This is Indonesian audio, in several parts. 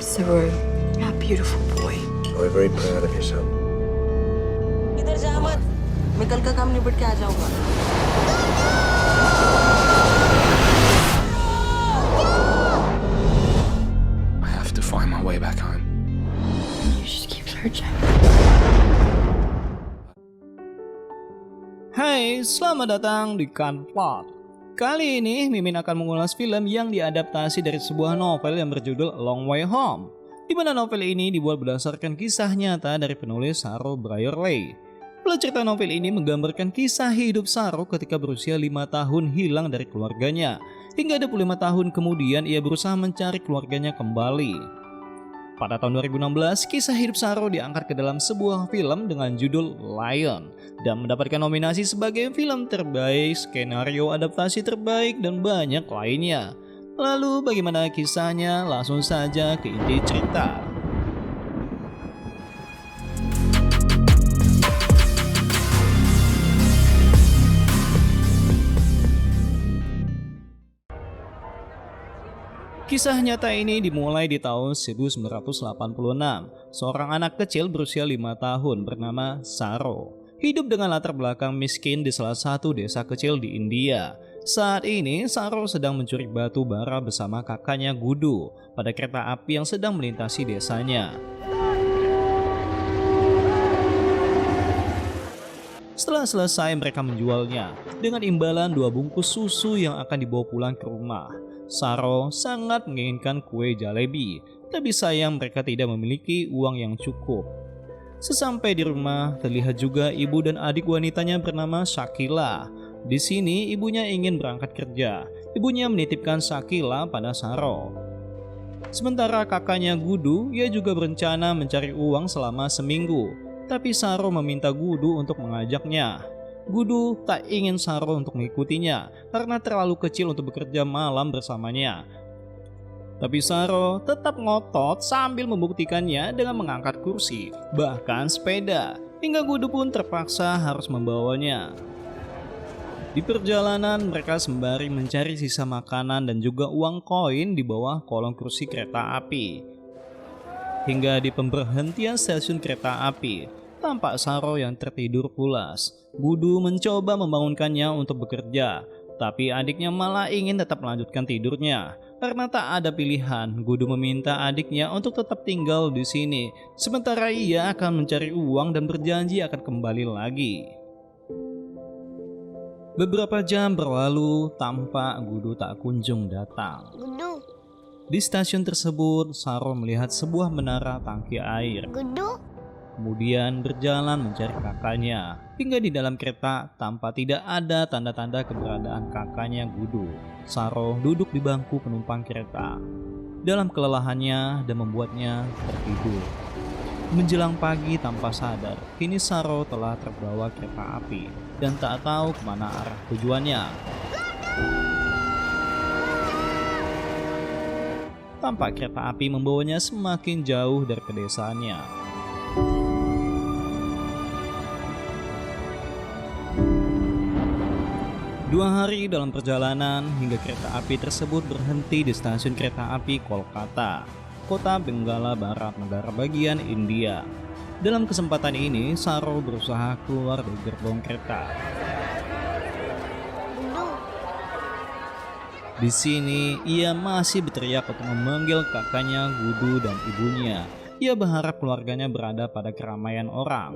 Saroy, you're a beautiful boy. We're very proud of you, son. इधर जा मत, मैं कल का काम निपट के आ जाऊंगा। I have to find my way back home. You just keep searching. Hai, selamat datang di Kanplot. Kali ini Mimin akan mengulas film yang diadaptasi dari sebuah novel yang berjudul Long Way Home, di mana novel ini dibuat berdasarkan kisah nyata dari penulis Saro Brierley. Plot cerita novel ini menggambarkan kisah hidup Saro ketika berusia 5 tahun hilang dari keluarganya. Hingga 25 tahun kemudian ia berusaha mencari keluarganya kembali. Pada tahun 2016, kisah hidup Saro diangkat ke dalam sebuah film dengan judul Lion dan mendapatkan nominasi sebagai film terbaik, skenario adaptasi terbaik, dan banyak lainnya. Lalu bagaimana kisahnya? Langsung saja ke inti cerita. Kisah nyata ini dimulai di tahun 1986. Seorang anak kecil berusia 5 tahun bernama Saro hidup dengan latar belakang miskin di salah satu desa kecil di India. Saat ini Saro sedang mencuri batu bara bersama kakaknya Gudu pada kereta api yang sedang melintasi desanya. Setelah selesai mereka menjualnya dengan imbalan 2 bungkus susu yang akan dibawa pulang ke rumah. Saro sangat menginginkan kue jalebi, tapi sayang mereka tidak memiliki uang yang cukup. Sesampai di rumah, terlihat juga ibu dan adik wanitanya bernama Shakila. Di sini ibunya ingin berangkat kerja. Ibunya menitipkan Shakila pada Saro. Sementara kakaknya Gudu, ia juga berencana mencari uang selama seminggu, tapi Saro meminta Gudu untuk mengajaknya. Gudu tak ingin Saro untuk mengikutinya karena terlalu kecil untuk bekerja malam bersamanya. Tapi Saro tetap ngotot sambil membuktikannya dengan mengangkat kursi, bahkan sepeda, hingga Gudu pun terpaksa harus membawanya. Di perjalanan mereka sembari mencari sisa makanan dan juga uang koin di bawah kolong kursi kereta api. Hingga di pemberhentian stasiun kereta api, tampak Saro yang tertidur pulas. Gudu mencoba membangunkannya untuk bekerja, tapi adiknya malah ingin tetap melanjutkan tidurnya. Karena tak ada pilihan, Gudu meminta adiknya untuk tetap tinggal di sini, sementara ia akan mencari uang dan berjanji akan kembali lagi. Beberapa jam berlalu, tampak Gudu tak kunjung datang. Gudu, Di stasiun tersebut, Saro melihat sebuah menara tangki air. Gudu, Kemudian berjalan mencari kakaknya. Hingga di dalam kereta tanpa tidak ada tanda-tanda keberadaan kakaknya Gudu. Saro duduk di bangku penumpang kereta dalam kelelahannya dan membuatnya tertidur. Menjelang pagi tanpa sadar, kini Saro telah terbawa kereta api dan tak tahu kemana arah tujuannya. Tampak kereta api membawanya semakin jauh dari pedesaannya. 2 hari dalam perjalanan hingga kereta api tersebut berhenti di stasiun kereta api Kolkata, kota Benggala Barat, negara bagian India. Dalam kesempatan ini, Saro berusaha keluar dari gerbong kereta. Gudu, Di sini, ia masih berteriak untuk memanggil kakaknya Gudu dan ibunya. Ia berharap keluarganya berada pada keramaian orang.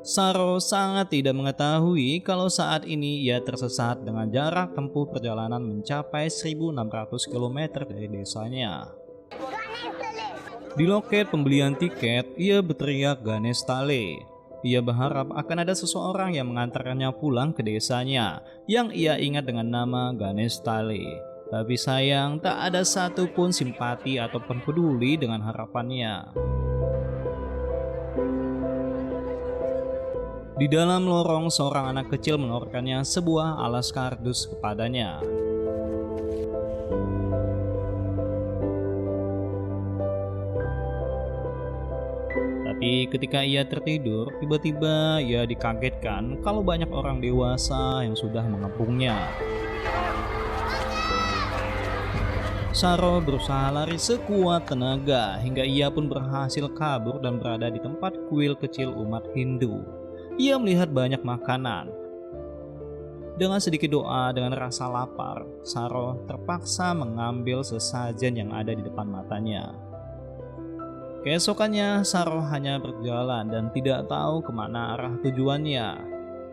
Saro sangat tidak mengetahui kalau saat ini ia tersesat dengan jarak tempuh perjalanan mencapai 1.600 km dari desanya. Di loket pembelian tiket, ia berteriak Ganesh Tale. Ia berharap akan ada seseorang yang mengantarkannya pulang ke desanya yang ia ingat dengan nama Ganesh Tale. Tapi sayang, tak ada satupun simpati ataupun peduli dengan harapannya. Di dalam lorong, seorang anak kecil menawarkannya sebuah alas kardus kepadanya. Tapi ketika ia tertidur, tiba-tiba ia dikagetkan kalau banyak orang dewasa yang sudah mengepungnya. Saro berusaha lari sekuat tenaga hingga ia pun berhasil kabur dan berada di tempat kuil kecil umat Hindu. Ia melihat banyak makanan. Dengan sedikit doa dengan rasa lapar, Saro terpaksa mengambil sesajen yang ada di depan matanya. Keesokannya, Saro hanya berjalan dan tidak tahu kemana arah tujuannya.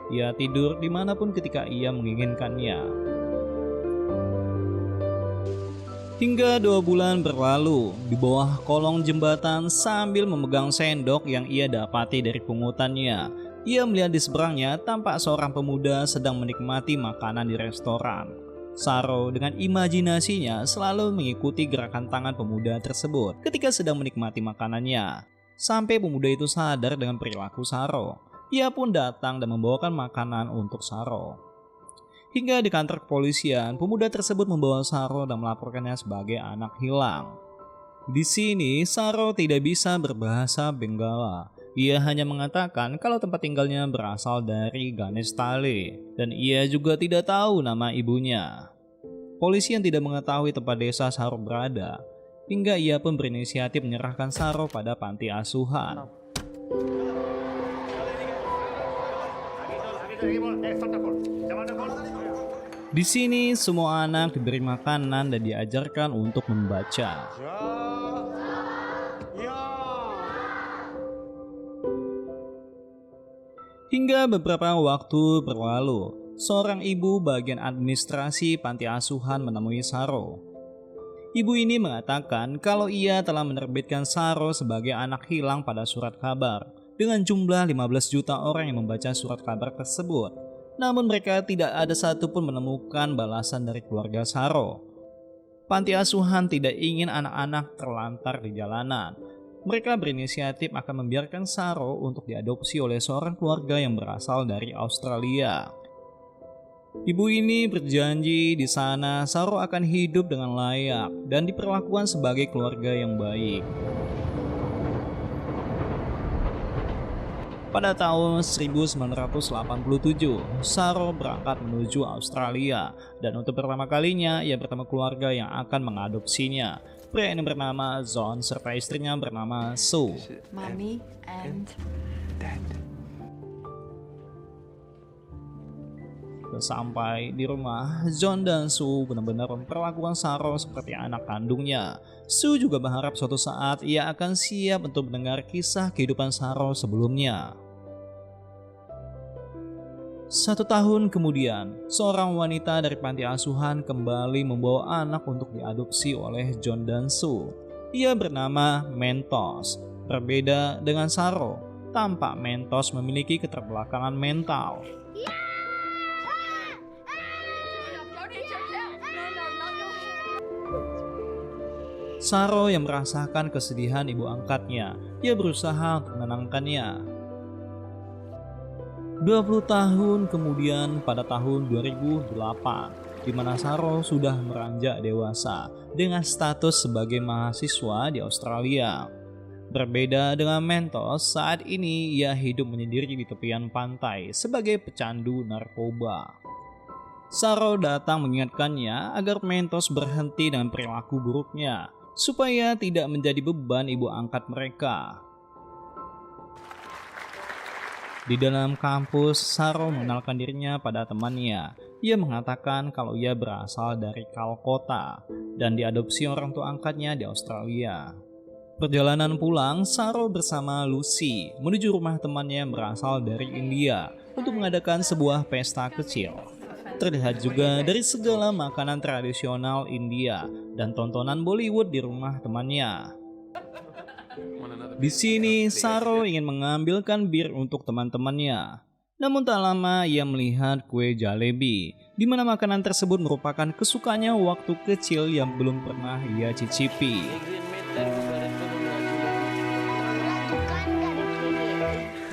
Ia tidur dimanapun ketika ia menginginkannya. Hingga 2 bulan berlalu, di bawah kolong jembatan sambil memegang sendok yang ia dapati dari pungutannya, ia melihat di seberangnya tampak seorang pemuda sedang menikmati makanan di restoran. Saro dengan imajinasinya selalu mengikuti gerakan tangan pemuda tersebut ketika sedang menikmati makanannya. Sampai pemuda itu sadar dengan perilaku Saro. Ia pun datang dan membawakan makanan untuk Saro. Hingga di kantor kepolisian, pemuda tersebut membawa Saro dan melaporkannya sebagai anak hilang. Di sini, Saro tidak bisa berbahasa Benggala. Ia hanya mengatakan kalau tempat tinggalnya berasal dari Ganestale, dan ia juga tidak tahu nama ibunya. Polisi yang tidak mengetahui tempat desa Saro berada, hingga ia pun berinisiatif menyerahkan Saro pada panti asuhan. Di sini semua anak diberi makanan dan diajarkan untuk membaca. Hingga beberapa waktu berlalu, seorang ibu bagian administrasi panti asuhan menemui Saro. Ibu ini mengatakan kalau ia telah menerbitkan Saro sebagai anak hilang pada surat kabar dengan jumlah 15 juta orang yang membaca surat kabar tersebut. Namun mereka tidak ada satupun menemukan balasan dari keluarga Saro. Panti asuhan tidak ingin anak-anak terlantar di jalanan. Mereka berinisiatif akan membiarkan Saro untuk diadopsi oleh seorang keluarga yang berasal dari Australia. Ibu ini berjanji di sana Saro akan hidup dengan layak dan diperlakukan sebagai keluarga yang baik. Pada tahun 1987, Saro berangkat menuju Australia dan untuk pertama kalinya ia bertemu keluarga yang akan mengadopsinya. Pria ini bernama John serta istrinya bernama Sue. Mommy and Dad. Sampai di rumah, John dan Sue benar-benar memperlakukan Saro seperti anak kandungnya. Sue juga berharap suatu saat ia akan siap untuk mendengar kisah kehidupan Saro sebelumnya. 1 tahun kemudian, seorang wanita dari panti asuhan kembali membawa anak untuk diadopsi oleh John dan Sue. Ia bernama Mentos. Berbeda dengan Saro, tampak Mentos memiliki keterbelakangan mental. Saro yang merasakan kesedihan ibu angkatnya, ia berusaha untuk menenangkannya. 20 tahun kemudian pada tahun 2008, di mana Saro sudah beranjak dewasa dengan status sebagai mahasiswa di Australia. Berbeda dengan Mentos, saat ini ia hidup menyendiri di tepian pantai sebagai pecandu narkoba. Saro datang mengingatkannya agar Mentos berhenti dengan perilaku buruknya, supaya tidak menjadi beban ibu angkat mereka. Di dalam kampus, Saro mengenalkan dirinya pada temannya. Ia mengatakan kalau ia berasal dari Calcutta dan diadopsi orang tua angkatnya di Australia. Perjalanan pulang, Saro bersama Lucy menuju rumah temannya yang berasal dari India untuk mengadakan sebuah pesta kecil. Terlihat juga dari segala makanan tradisional India dan tontonan Bollywood di rumah temannya. Di sini, Saro ingin mengambilkan bir untuk teman-temannya. Namun tak lama ia melihat kue jalebi, di mana makanan tersebut merupakan kesukaannya waktu kecil yang belum pernah ia cicipi.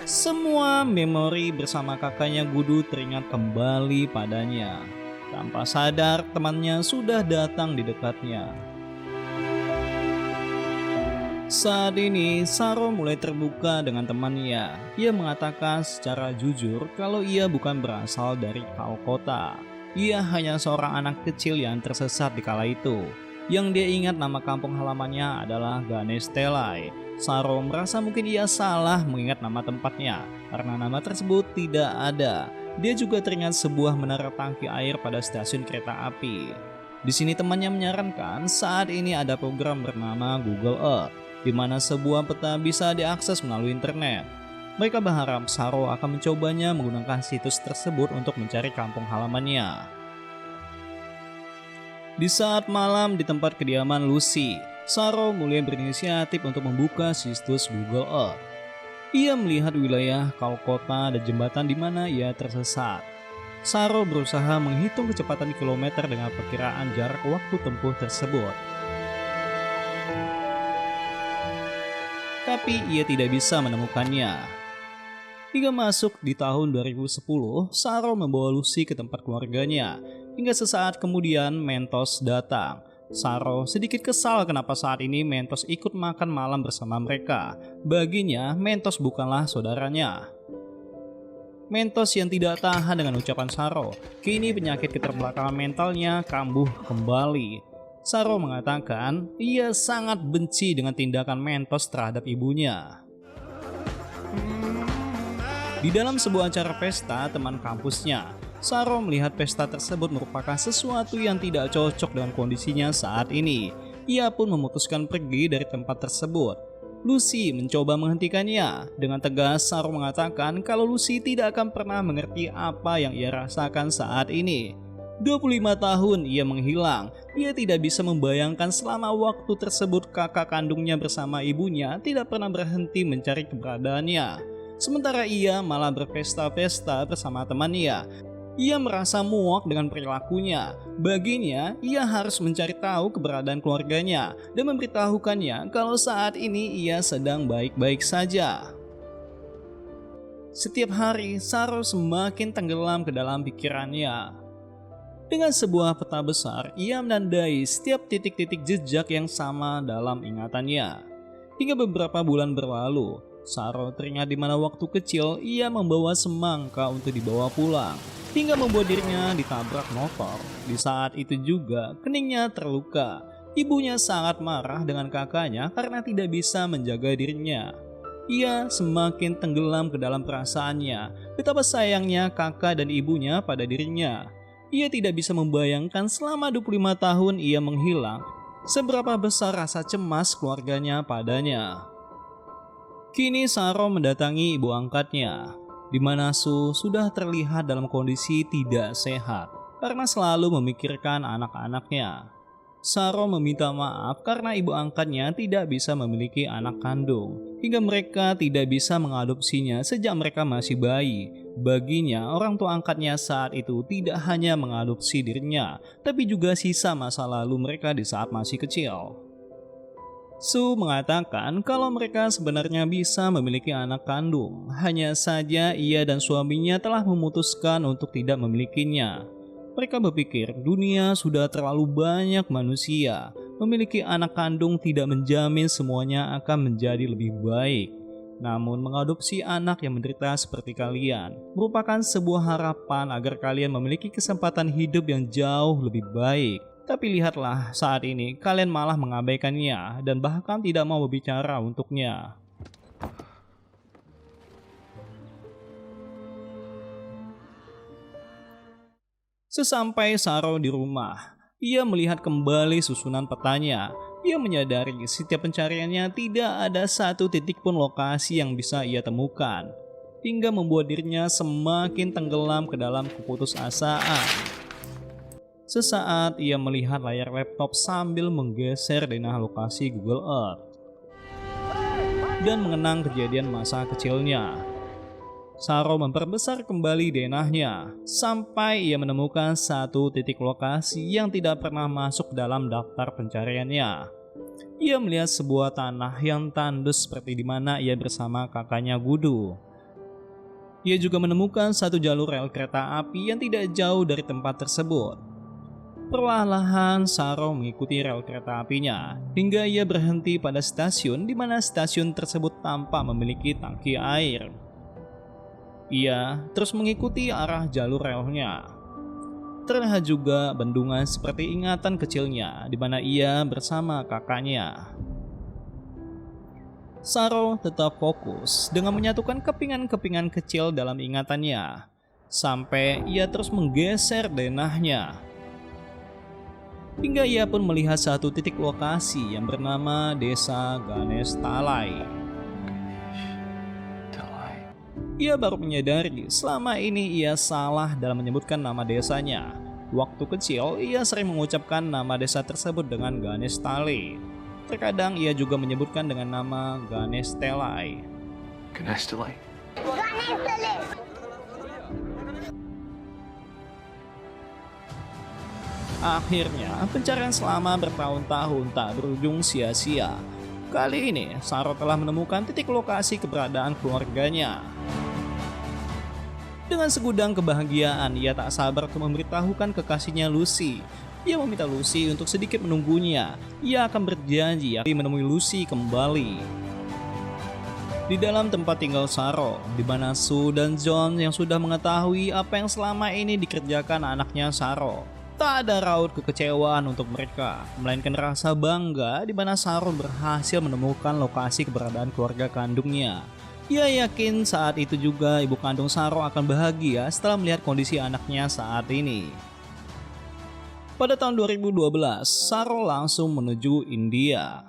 Semua memori bersama kakaknya Gudu teringat kembali padanya. Tanpa sadar, temannya sudah datang di dekatnya. Saat ini, Saro mulai terbuka dengan temannya. Ia mengatakan secara jujur kalau ia bukan berasal dari Calcutta. Ia hanya seorang anak kecil yang tersesat di kala itu. Yang dia ingat nama kampung halamannya adalah Ganestelai. Saro merasa mungkin ia salah mengingat nama tempatnya karena nama tersebut tidak ada. Dia juga teringat sebuah menara tangki air pada stasiun kereta api. Di sini temannya menyarankan saat ini ada program bernama Google Earth, di mana sebuah peta bisa diakses melalui internet. Mereka berharap Saro akan mencobanya menggunakan situs tersebut untuk mencari kampung halamannya. Di saat malam di tempat kediaman Lucy, Saro mulai berinisiatif untuk membuka situs Google Earth. Ia melihat wilayah kota dan jembatan di mana ia tersesat. Saro berusaha menghitung kecepatan kilometer dengan perkiraan jarak waktu tempuh tersebut. Tapi ia tidak bisa menemukannya. Hingga masuk di tahun 2010, Saro membawa Lucy ke tempat keluarganya. Hingga sesaat kemudian Mentos datang. Saro sedikit kesal kenapa saat ini Mentos ikut makan malam bersama mereka. Baginya, Mentos bukanlah saudaranya. Mentos yang tidak tahan dengan ucapan Saro, kini penyakit keterbelakangan mentalnya kambuh kembali. Saro mengatakan ia sangat benci dengan tindakan Mentos terhadap ibunya. Di dalam sebuah acara pesta teman kampusnya, Saro melihat pesta tersebut merupakan sesuatu yang tidak cocok dengan kondisinya saat ini. Ia pun memutuskan pergi dari tempat tersebut. Lucy mencoba menghentikannya. Dengan tegas, Saro mengatakan kalau Lucy tidak akan pernah mengerti apa yang ia rasakan saat ini. 25 tahun ia menghilang. Ia tidak bisa membayangkan selama waktu tersebut kakak kandungnya bersama ibunya tidak pernah berhenti mencari keberadaannya. Sementara ia malah berpesta-pesta bersama temannya. Ia merasa muak dengan perilakunya. Baginya, ia harus mencari tahu keberadaan keluarganya dan memberitahukannya kalau saat ini ia sedang baik-baik saja. Setiap hari, Saro semakin tenggelam ke dalam pikirannya. Dengan sebuah peta besar, ia menandai setiap titik-titik jejak yang sama dalam ingatannya. Hingga beberapa bulan berlalu, Saro teringat di mana waktu kecil ia membawa semangka untuk dibawa pulang, hingga membuat dirinya ditabrak motor. Di saat itu juga keningnya terluka. Ibunya sangat marah dengan kakaknya karena tidak bisa menjaga dirinya. Ia semakin tenggelam ke dalam perasaannya, betapa sayangnya kakak dan ibunya pada dirinya. Ia tidak bisa membayangkan selama 25 tahun ia menghilang, seberapa besar rasa cemas keluarganya padanya. Kini Saro mendatangi ibu angkatnya, di mana Su sudah terlihat dalam kondisi tidak sehat karena selalu memikirkan anak-anaknya. Saro meminta maaf karena ibu angkatnya tidak bisa memiliki anak kandung, hingga mereka tidak bisa mengadopsinya sejak mereka masih bayi. Baginya, orang tua angkatnya saat itu tidak hanya mengadopsi dirinya, tapi juga sisa masa lalu mereka di saat masih kecil. Su mengatakan kalau mereka sebenarnya bisa memiliki anak kandung, hanya saja ia dan suaminya telah memutuskan untuk tidak memilikinya. Mereka berpikir dunia sudah terlalu banyak manusia, memiliki anak kandung tidak menjamin semuanya akan menjadi lebih baik. Namun mengadopsi anak yang menderita seperti kalian merupakan sebuah harapan agar kalian memiliki kesempatan hidup yang jauh lebih baik. Tapi lihatlah saat ini kalian malah mengabaikannya dan bahkan tidak mau berbicara untuknya. Sesampai Saro di rumah, ia melihat kembali susunan petanya. Ia menyadari setiap pencariannya tidak ada satu titik pun lokasi yang bisa ia temukan, hingga membuat dirinya semakin tenggelam ke dalam keputusasaan. Sesaat ia melihat layar laptop sambil menggeser denah lokasi Google Earth dan mengenang kejadian masa kecilnya. Saro memperbesar kembali denahnya sampai ia menemukan satu titik lokasi yang tidak pernah masuk dalam daftar pencariannya. Ia melihat sebuah tanah yang tandus seperti di mana ia bersama kakaknya Gudu. Ia juga menemukan satu jalur rel kereta api yang tidak jauh dari tempat tersebut. Perlahan-lahan Saro mengikuti rel kereta apinya hingga ia berhenti pada stasiun di mana stasiun tersebut tampak memiliki tangki air. Ia terus mengikuti arah jalur relnya. Terlihat juga bendungan seperti ingatan kecilnya di mana ia bersama kakaknya. Saro tetap fokus dengan menyatukan kepingan-kepingan kecil dalam ingatannya, sampai ia terus menggeser denahnya. Hingga ia pun melihat satu titik lokasi yang bernama Desa Ganesh Talai. Ia baru menyadari selama ini ia salah dalam menyebutkan nama desanya. Waktu kecil, ia sering mengucapkan nama desa tersebut dengan Ganesh Talai. Terkadang ia juga menyebutkan dengan nama Ganesh Talai. Ganesh Talai. Akhirnya, pencarian selama bertahun-tahun tak berujung sia-sia. Kali ini, Saro telah menemukan titik lokasi keberadaan keluarganya. Dengan segudang kebahagiaan, ia tak sabar untuk memberitahukan kekasihnya Lucy. Ia meminta Lucy untuk sedikit menunggunya. Ia akan berjanji akan menemui Lucy kembali. Di dalam tempat tinggal Saro, di mana Sue dan John yang sudah mengetahui apa yang selama ini dikerjakan anaknya Saro. Tak ada raut kekecewaan untuk mereka, melainkan rasa bangga di mana Saro berhasil menemukan lokasi keberadaan keluarga kandungnya. Ia yakin saat itu juga ibu kandung Saro akan bahagia setelah melihat kondisi anaknya saat ini. Pada tahun 2012, Saro langsung menuju India.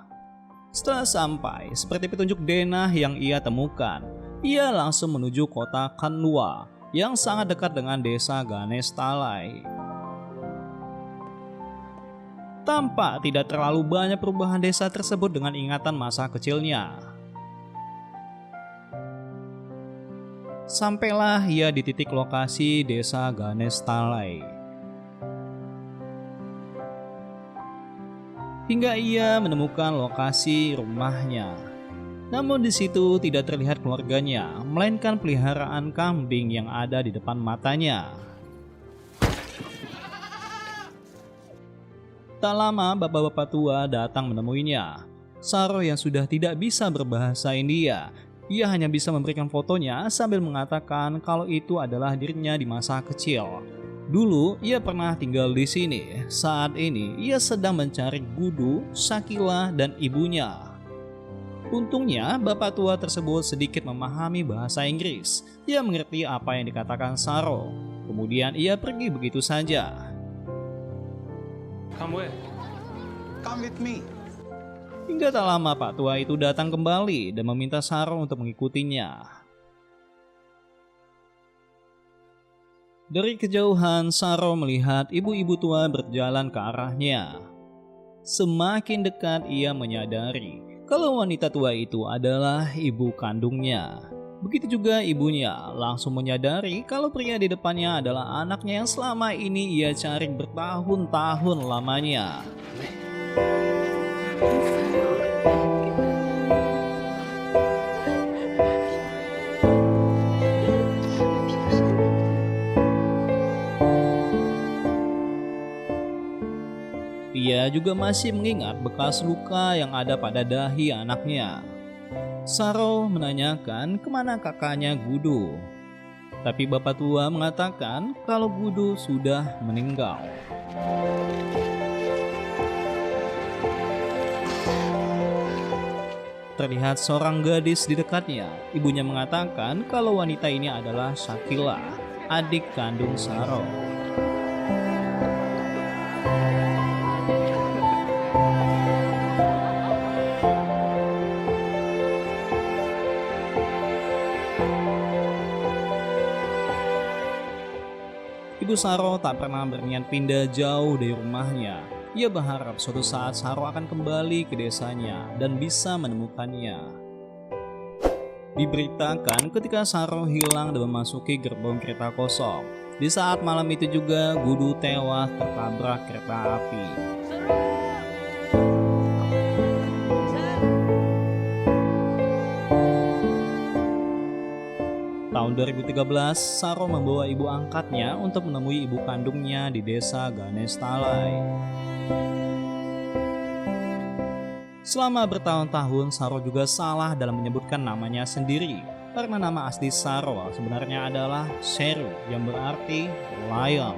Setelah sampai, seperti petunjuk denah yang ia temukan, ia langsung menuju kota Kanwa yang sangat dekat dengan desa Ganesh Talai. Tampak tidak terlalu banyak perubahan desa tersebut dengan ingatan masa kecilnya. Sampailah ia di titik lokasi desa Ganesh Talai. Hingga ia menemukan lokasi rumahnya. Namun di situ tidak terlihat keluarganya, melainkan peliharaan kambing yang ada di depan matanya. Tak lama bapak-bapak tua datang menemuinya. Saro yang sudah tidak bisa berbahasa India, ia hanya bisa memberikan fotonya sambil mengatakan kalau itu adalah dirinya di masa kecil. Dulu ia pernah tinggal di sini. Saat ini ia sedang mencari Gudu, Shakila, dan ibunya. Untungnya bapak tua tersebut sedikit memahami bahasa Inggris. Ia mengerti apa yang dikatakan Saro. Kemudian ia pergi begitu saja. Come with me. Hingga tak lama pak tua itu datang kembali dan meminta Saro untuk mengikutinya. Dari kejauhan, Saro melihat ibu-ibu tua berjalan ke arahnya. Semakin dekat ia menyadari kalau wanita tua itu adalah ibu kandungnya. Begitu juga ibunya langsung menyadari kalau pria di depannya adalah anaknya yang selama ini ia cari bertahun-tahun lamanya. Ia juga masih mengingat bekas luka yang ada pada dahi anaknya. Saro menanyakan kemana kakaknya Gudu. Tapi bapak tua mengatakan kalau Gudu sudah meninggal. Terlihat seorang gadis di dekatnya. Ibunya mengatakan kalau wanita ini adalah Shakila, adik kandung Saro. Ibu Saro tak pernah berniat pindah jauh dari rumahnya. Ia berharap suatu saat Saro akan kembali ke desanya dan bisa menemukannya. Diberitakan ketika Saro hilang dan memasuki gerbong kereta kosong. Di saat malam itu juga Gudu tewas tertabrak kereta api. Tahun 2013, Saro membawa ibu angkatnya untuk menemui ibu kandungnya di desa Ganesh Talai. Selama bertahun-tahun, Saro juga salah dalam menyebutkan namanya sendiri. Karena nama asli Saro sebenarnya adalah Seru yang berarti lion.